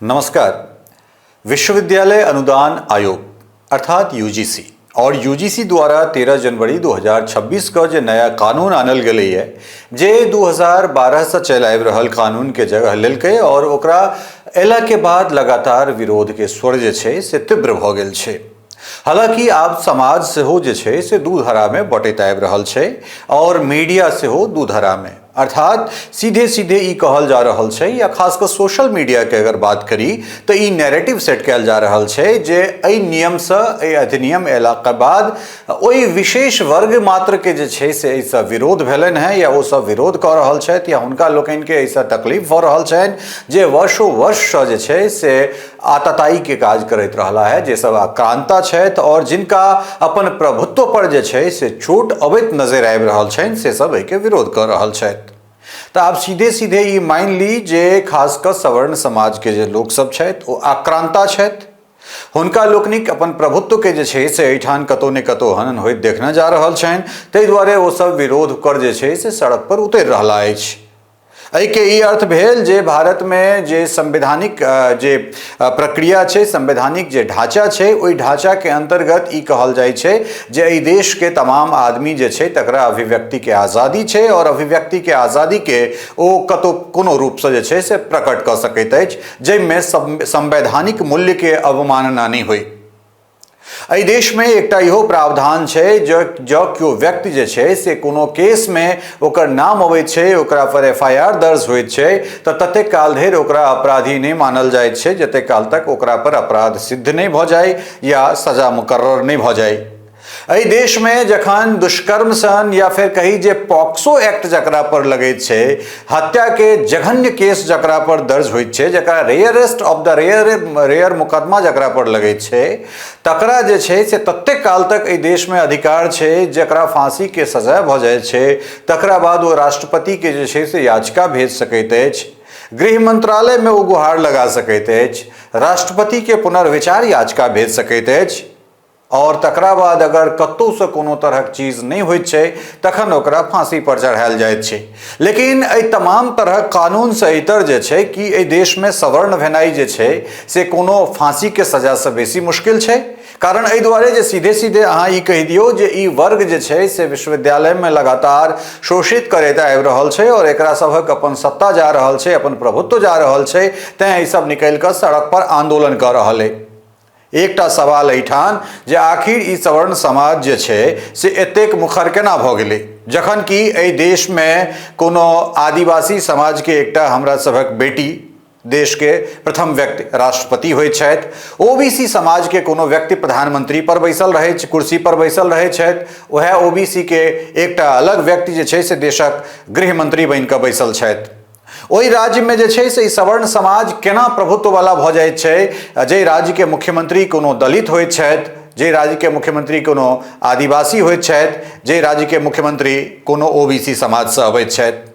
नमस्कार। विश्वविद्यालय अनुदान आयोग अर्थात यूजीसी और यूजीसी द्वारा 13 जनवरी 2026 का जो नया कानून आनल गई है जे 2012 से चल आबि रहल कानून के जगह लेलकै और ओकरा एला के बाद लगातार विरोध के स्वर जे छै से तीव्र भ गेल छै। हालांकि आब समाज सेहो जे छै से दू धारा में बटैत आबि रहल छै और मीडिया सेहो दू धारा में, अर्थात सीधे सीधे ई कहल जा रहल छै या खासकर सोशल मीडिया के अगर बात करी तो ई नैरेटिव सेट कयल जा रहल छै जे एहि नियम से एहि अधिनियम अयला के बाद ओहि विशेष वर्ग मात्र के जे छै से एहिसँ विरोध भेलनि हैं या ओ सब विरोध कऽ रहल छथि या हुनका लोकनि के एहिसँ तकलीफ भऽ रहल छनि जे वर्षों वर्ष से जे छै से आतताई के काज करैत रहला है, जे सब आक्रांता छथि और जिनका अपन प्रभुत्व पर जे छै से चोट अबैत नजर आबि रहल छनि से सब एहि के विरोध कर रहल छथि। तो आप सीधे सीधे ये मान ली जे खासकर सवर्ण समाज के जे लोग सब छथि ओ आक्रांता छथि, हुनका लोकनिक अपन प्रभुत्व के जे छै से एहिठाम कतौ ने कतौ हनन होइत देखने जा रहल छनि, ताहि दुआरे ओ सब विरोध कर जे छै से सड़क पर उतरि रहला अछि। एहि के ई अर्थ भेल जे भारत में जे संवैधानिक जे प्रक्रिया छै, संवैधानिक जे ढांचा छै, ओहि ढांचा के अंतर्गत ई कहल जाइ छै जे एहि देश के तमाम आदमी जे छै तकरा अभिव्यक्ति के आज़ादी छै और अभिव्यक्ति के आज़ादी के ओ कतौ कोनो रूप से जे छै से प्रकट कऽ सकैत अछि जाहिमे संवैधानिक मूल्य के अवमानना नहीं होई। एहि देश में एकटा इहो प्रावधान छै जो क्यों व्यक्ति जे छै से कोनो केस में ओकर नाम अबै छै, ओकरा पर एफआईआर दर्ज होइत छै तऽ ततेक काल धरि ओकरा अपराधी नहीं मानल जाइत छै जतेक काल तक ओकरा पर अपराध सिद्ध नहीं भऽ जाय या सजा मुकर्रर नहीं भऽ जाय। एहि देश में जखन दुष्कर्म सन या फिर कही जे पॉक्सो एक्ट जकरा पर लगैत छै, हत्या के जघन्य केस जकरा पर दर्ज होइत छै, जकरा रेयरेस्ट ऑफ द रेयर मुकदमा जकरा पर लगैत छै, तकरा जे छै से ततेक काल तक एहि देश में अधिकार छै जकरा फांसी के सजा भऽ जाइत छै तकरा बाद ओ राष्ट्रपति के जे छै से याचिका भेज सकैत अछि, गृह मंत्रालय में ओ गुहार लगा सकैत अछि, राष्ट्रपति के पुनर्विचार याचिका भेज सकैत अछि और तकरा बाद अगर कतौ से कोनो तरहक चीज नहीं होइत छै तखन ओकरा फांसी पर चढ़ायल जाइत छै। लेकिन एहि तमाम तरहक कानून से इतर जे छै कि एहि देश में सवर्ण भेनाइ जे छै से कोनो फांसी के सजा से बेसी मुश्किल छै। कारण एहि दुआरे जे सीधे सीधे अहाँ ई कहि दियौ जे ई वर्ग जे छै से विश्वविद्यालय में लगातार शोषित करैत आबि रहल छै और एकरा सभक अपन सत्ता जा रहल छै, अपन प्रभुत्व जा रहल छै, तें ई सब निकलि कऽ सड़क पर आंदोलन कर रहल है। एकटा सवाल एहिठाम जे आखिर ई सवर्ण समाज जे छै से एतेक मुखर केना भऽ गेलै जखन कि एहि देश में कोनो आदिवासी समाज के एकटा हमरा सभक बेटी देश के प्रथम व्यक्ति राष्ट्रपति होइत छथि, ओबीसी समाज के कोनो व्यक्ति प्रधानमंत्री पर बैसल रहे कुर्सी पर बैसल रहे छथि, वह ओबीसी के एकटा अलग व्यक्ति जे छै से देशक गृह मंत्री बनि कऽ बैसल छथि। ओहि राज्य में जे छै से सवर्ण समाज केना प्रभुत्व वाला भऽ जाइत छै जे राज्य के मुख्यमंत्री कोनो दलित होइत छथि, जे राज्य के मुख्यमंत्री कोनो आदिवासी होइत छथि, जे राज्य के मुख्यमंत्री कोनो ओबीसी समाज से अबैत छथि।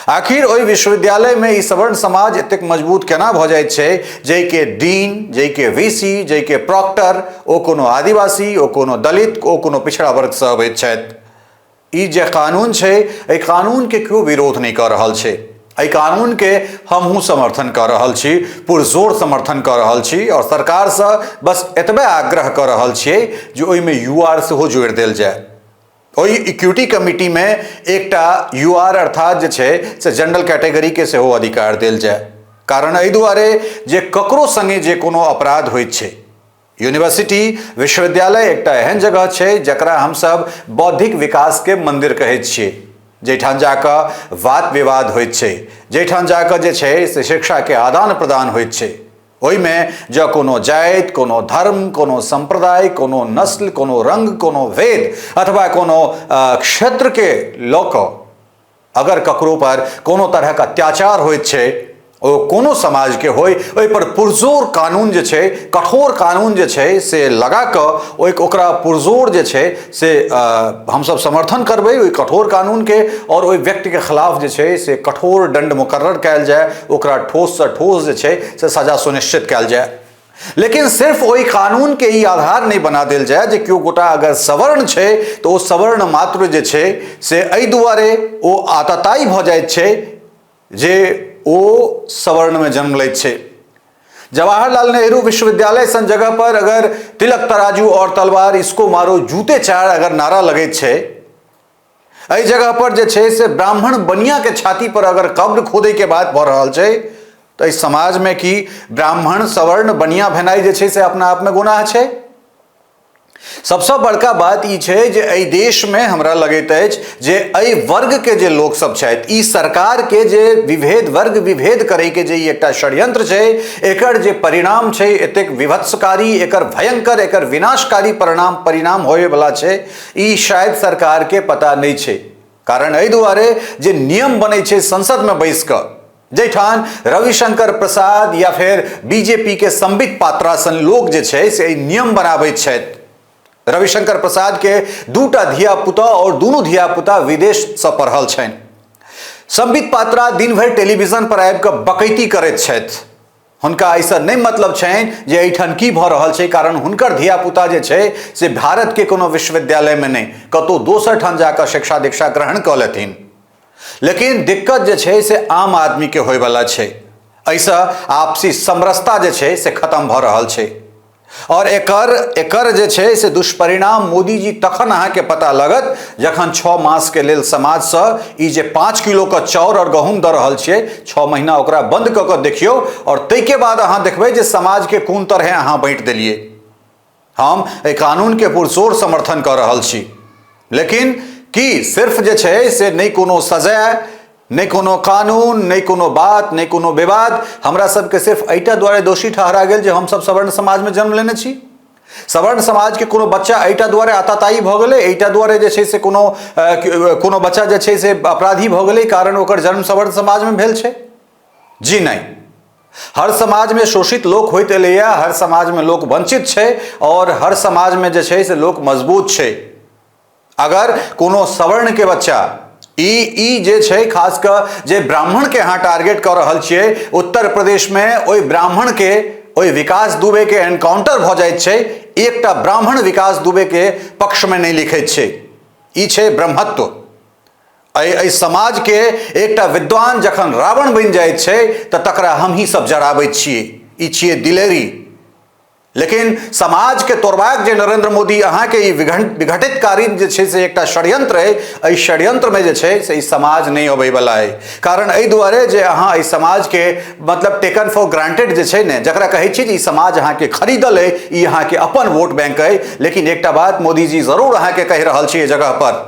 आखिर ओहि विश्वविद्यालय में ई सवर्ण समाज एतेक मजबूत केना भऽ जाइत छै जै के डीन, जै के वीसी, जै के प्रॉक्टर ओ कोनो आदिवासी, ओ कोनो दलित, ओ कोनो पिछड़ा वर्ग से अबैत छथि। ई जे कानून छै एहि कानून के केओ विरोध नहीं कऽ रहल छै, एहि कानून के हमहूँ समर्थन कर रहल छी, पुरजोर समर्थन कर रहल छी और सरकार से बस एतबे आग्रह कर रहल छियै जे ओहिमे यूआर सेहो जोड़ि देल जाय। ओहि इक्विटी कमिटी में एकटा यूआर अर्थात जे छै से जनरल कैटेगरी के सेहो अधिकार देल जाय। कारण एहि दुआरे जे ककरो संगे जे कोनो अपराध होइत छै, यूनिवर्सिटी विश्वविद्यालय एकटा एहन जगह छै जकरा हमसब बौद्धिक विकास के मंदिर कहैत छियै, जैठाम जाकऽ वाद विवाद होइत छै, जैठाम जाकऽ जे छै से शिक्षा के आदान प्रदान होइत छै। ओहिमे जँ कोनो जाति, कोनो धर्म, कोनो संप्रदाय, कोनो नस्ल, कोनो रंग, कोनो वेद अथवा कोनो क्षेत्र के लऽ कऽ अगर ककरो पर कोनो तरहक अत्याचार होइत छै, ओ कोनो समाज के होय, ओहि पर पुरजोर कानून जे छै, कठोर कानून जे छै से लगा कऽ ओकरा पुरजोर जे छै से हमसब समर्थन करबै ओहि कठोर कानून के और ओहि व्यक्ति के खिलाफ जे छै से कठोर दंड मुकर्रर कयल जाय, ओकरा ठोस से ठोस जे छै से सजा सुनिश्चित कयल जाय। लेकिन सिर्फ वही कानून के ई आधार नहीं बना देल जाय जे क्यों गोटा अगर सवर्ण छै तो ओ सवर्ण मात्र जे छै से एहि दुआरे ओ आतताई भऽ जाइत छै जे ओ सवर्ण में जन्म लैत छै। जवाहरलाल नेहरू विश्वविद्यालय सन जगह पर अगर तिलक तराजू और तलवार इसको मारो जूते चार अगर नारा लगे छे, एहि जगह पर जे छे से ब्राह्मण बनिया के छाती पर अगर कब्र खोदे के बात भ रहल छे, तो इस समाज में की ब्राह्मण सवर्ण बनिया भेनाई जे छे से अपना आप में गुनाह छे। सबसे बड़का बात ई छे जे एहि देश में हमरा लगैत अछि जे एहि वर्ग के जे लोग सब छथि, ई सरकार के जे विभेद वर्ग विभेद करे के जे एकटा षड्यंत्र छे, एकर जे परिणाम छे एतेक विभत्सकारी, एकर भयंकर, एकर विनाशकारी परिणाम होए वाला छे, ई शायद सरकार के पता नहीं छे। कारण एहि दुआरे जे नियम बने छे संसद में बैस क, जैठान रविशंकर प्रसाद या फिर बीजेपी के संबित पात्रा सन लोग जे छे से नियम बनाबैत छथि। रविशंकर प्रसाद के दूटा धिया पुता और दोनों धिया पुता विदेश से पढ़ल छनि। संबित पात्रा दिन भर टेलीविजन पर आबि कऽ बकैती करैत छथि। हुनका ऐसा नहीं मतलब छनि जे एहिठाम की भऽ रहल छै, कारण हुनकर धिया पुता जे छै से भारत के कोनो विश्वविद्यालय में नहीं कतौ दोसर ठाम जाकर शिक्षा दीक्षा ग्रहण कऽ लेथिन। लेकिन दिक्कत जे छै से आम आदमी के होय वाला छै। ऐसा आपसी समरसता जे छै से खत्म भऽ रहल छै और एकर जे छै से दुष्परिणाम मोदी जी तखन अहाँ के पता लगत जखन 6 मास के लेल समाज से ई जे 5 किलो का चाउर और गहूम दऽ रहल छियै, 6 महीना ओकरा बंद कऽ के देखियौ और तै के बाद अहाँ देखबै जे समाज के कोन तरह अहाँ बांटि देलियै। हम एहि कानून के पुरजोर समर्थन कर रहल छी, लेकिन की सिर्फ जे छै से नहीं कोनो सजा, नहीं कोनो कानून, नहीं कोनो बात, नहीं कोनो विवाद, हमरा सबके सिर्फ एटा द्वारे दोषी ठहरा गेल जे हम सब सवर्ण समाज में जन्म लेने छी। सवर्ण समाज के कोनो बच्चा एटा द्वारे आताताई भ गेलै, एटा द्वारे जे छै से कोनो बच्चा जे छै से अपराधी भ गेलै कारण ओकर जन्म सवर्ण समाज में भेल छै? जी नहीं। हर समाज में शोषित लोक होइत एलैया, हर समाज में लोक वंचित छै और हर समाज में जे छै से लोक मजबूत छै। अगर कोनो सवर्ण के बच्चा ई जे छै खास कर जे ब्राह्मण के यहाँ टारगेट कर रहल छियै, उत्तर प्रदेश में ओइ ब्राह्मण के ओइ विकास दुबे के एनकाउंटर भ जाइत छै, एकटा ब्राह्मण विकास दुबे के पक्ष में नहीं लिखैत छै। ई छै ब्रह्मत्व। एहि समाज के एकटा विद्वान जखन रावण बनि जाइत छै त तकरा हमही सब जराबैत छियै। ई छियै दिलेरी। लेकिन समाज के तोड़बाक जे नरेंद्र मोदी अहाँ के विघटितकारी जे छै से एकटा षड्यंत्र है, एहि षड्यंत्र में जे छै से ई समाज नहीं अबै वाला है। कारण एहि दुआरे जे अहाँ एहि समाज के मतलब टेकन फॉर ग्रांटेड जे छै ने, जकरा कहै छी जे ई समाज अहाँ के खरीदल है, ई अहाँ के अपन वोट बैंक है। लेकिन एकटा बात मोदी जी जरूर अहाँ के कहि रहल छी एहि जगह पर,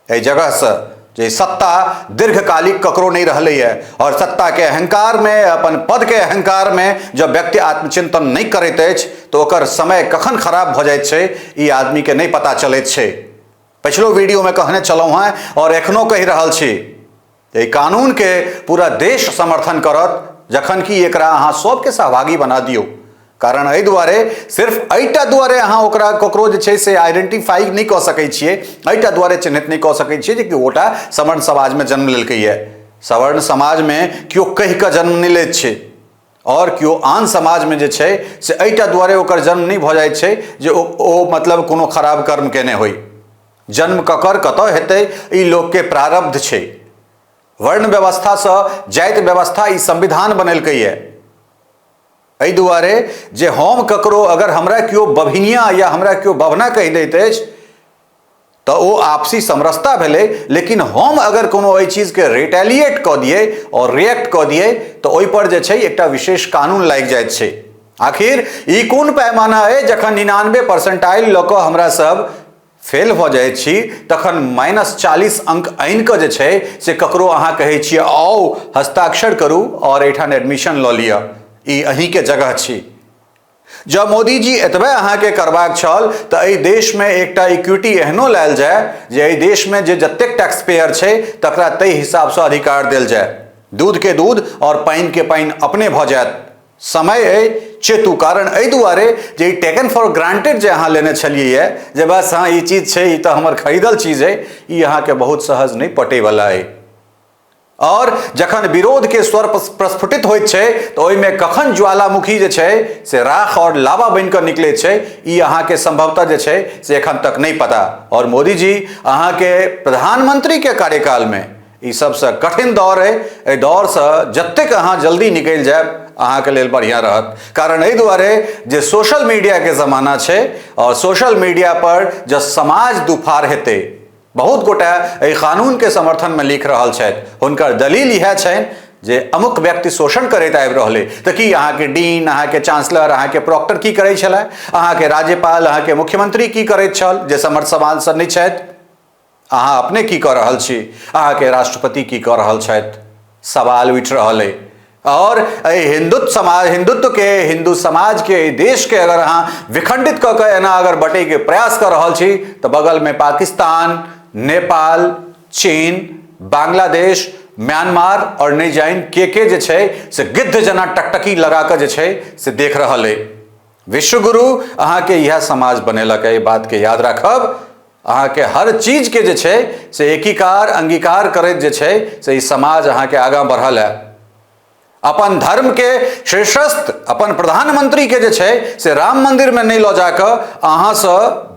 एहि जगह से जे सत्ता दीर्घकालिक ककरो नहीं रहले है और सत्ता के अहंकार में, अपन पद के अहंकार में जब व्यक्ति आत्मचिंतन नहीं करैत अछि तो ओकर समय कखन खराब भ जाइत छै ई आदमी के नहीं पता चलैत छै। पिछलो वीडियो में कहने चलौं हैं और एखनो कहि रहल छी, एहि कानून के पूरा देश समर्थन करत जखन कि एकरा अहाँ सबके सहभागी बना दियौ। कारण एहि दुआरे सिर्फ एटा दुआरे अहाँ ओकरा ककरो जे छै से आइडेंटिफाई नहीं कऽ सकै छियै, एटा दुआरे चिन्हित नहीं कऽ सकै छियै जे कि ओटा सवर्ण समाज में जन्म लेलकै है। सवर्ण समाज में केओ कहि कऽ जन्म नहीं लैत छै और केओ आन समाज में जे छै से एटा दुआरे ओकर जन्म नहीं भऽ जाइत छै जे ओ मतलब कोनो खराब कर्म केने होई। जन्म ककर कतऽ हेतै ई लोक के प्रारब्ध छै। वर्ण व्यवस्था से जाति व्यवस्था ई संविधान बनेलकै है। एहि दुआरे जे हम ककरो अगर हमरा केओ बभिनिया या हमरा केओ बभना कहि दैत अछि तो ओ आपसी समरसता भेलै, लेकिन हम अगर कोनो एहि चीज के रिटेलिएट कऽ दिए और रिएक्ट कऽ दिए तो ओहि पर जे छै एकटा विशेष कानून लागि जाइत छै। आखिर ई कोन पैमाना है जखन 99% लऽ कऽ हमरा सब फेल भऽ जाइत छी तखन -40 अंक आनि कऽ जे छै से ककरो अहाँ कहै छियै आओ हस्ताक्षर करू और एहिठाम एडमिशन लऽ लिअ, ई अहीं के जगह छी। जब मोदी जी एतबे अहाँ के करबाक छल तऽ एहि देश में एकटा इक्विटी एहनो लायल जाय जे एहि देश में जे जतेक टैक्स पेयर छै तकरा ताहि हिसाब से अधिकार देल जाय। दूध के दूध और पानि के पानि अपने भऽ जायत। समय है चेतु। कारण एहि दुआरे जे टेकन फॉर ग्रांटेड जे अहाँ लेने छलिए है जे बस हाँ ई चीज छै, ई तो हमर खरीदल चीज है, ई अहाँ के बहुत सहज नहीं पटे वाला है। और जखन विरोध के स्वर प्रस्फुटित होइत छै तो ओहि में कखन ज्वालामुखी जे छै से राख और लावा बन कर निकले छै ई अहाँ के संभवतः जे छै से एखन तक नहीं पता। और मोदी जी अहाँ के प्रधानमंत्री के कार्यकाल में ई सबसे कठिन दौर है। एहि दौर से जतेक अहाँ जल्दी निकल जाए अहाँ के लेल बढ़िया रहत। कारण एहि दुआरे जे सोशल मीडिया के जमाना छै और सोशल मीडिया पर जब समाज दुफार हेतै, बहुत गोटा एहि कानून के समर्थन में लिख रहल छथि। हुनकर दलील यह छनि जे अमुक व्यक्ति शोषण करैत आबि रहलै तऽ कि अहाँ के डीन, अहाँ के चांसलर, अहाँ के प्रॉक्टर की करै छलै, अहाँ के राज्यपाल, अहाँ के मुख्यमंत्री की करैत छल जे समर्थ समाज से नहि छथि, अहाँ अपने की कऽ रहल छी, अहाँ के राष्ट्रपति की कऽ रहल छथि, सवाल उठि रहल है। और हिंदुत्व के, हिंदू समाज के, देश के अगर अहाँ विखंडित कऽ के एना अगर बटै के प्रयास कर रहल छी तऽ बगल में पाकिस्तान, नेपाल, चीन, बांग्लादेश, म्यांमार और नहीं जाइन के जे छै से गिद्ध जना टकटकी लगा के जे छै से देख रहल है। विश्वगुरु अहाँ के यह समाज बनेलक है, बात के याद राखब। अहाँ के हर चीज के जे छै से एकीकार अंगीकार करैत जे छै से ई समाज अहाँ के आगाँ बढ़ल है। अपन धर्म के शीर्षस्थ अपन प्रधानमंत्री के जे छै से राम मंदिर में नहीं लऽ जाकर अहाँ से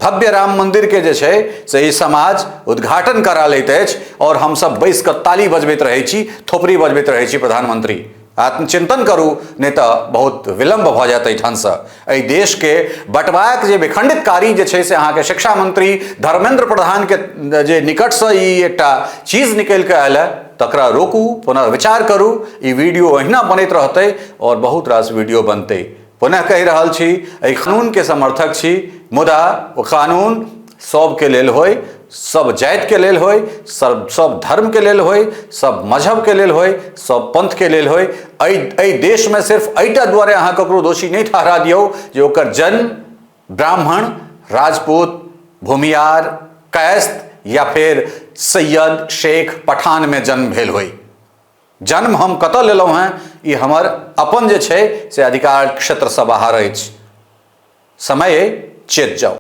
भव्य राम मंदिर के जे छै से ई समाज उद्घाटन करा लैत अछि और हम सब बैस कऽ ताली बजबैत रहै छी, थोपड़ी बजबैत रहै छी। प्रधानमंत्री आत्मचिंतन करू, नहीं तो बहुत विलंब भऽ जायत एहिठाम से। एहि देश के बंटवाक जे विखंडितकारी जे छै से अहाँ के शिक्षा मंत्री धर्मेंद्र प्रधान के जे निकट से ई एकटा चीज निकल के आयल है, तकरा रोकू, पुनः विचार करू। ई वीडियो अहिना बनैत रहतै और बहुत रास वीडियो बनतै। पुनः कहि रहल छी, एहि कानून के समर्थक छी, मुदा ओ कानून सबके लेल होय, सब जाति के लेल होय, सब धर्म के लेल होय, सब मजहब के लेल होय, सब पंथ के लेल होय। एहि देश में सिर्फ एहिटा दुआरे अहाँ ककरो दोषी नहीं ठहरा दियौ जे ओकर जन्म ब्राह्मण, राजपूत, भूमियार, कैस्त या फिर सैयद, शेख, पठान में जन्म भेल होय। जन्म हम कतऽ लेलहुँ हैं ई हमर अपन जे छै से अधिकार क्षेत्र से बाहर अछि। समय चेत जाओ।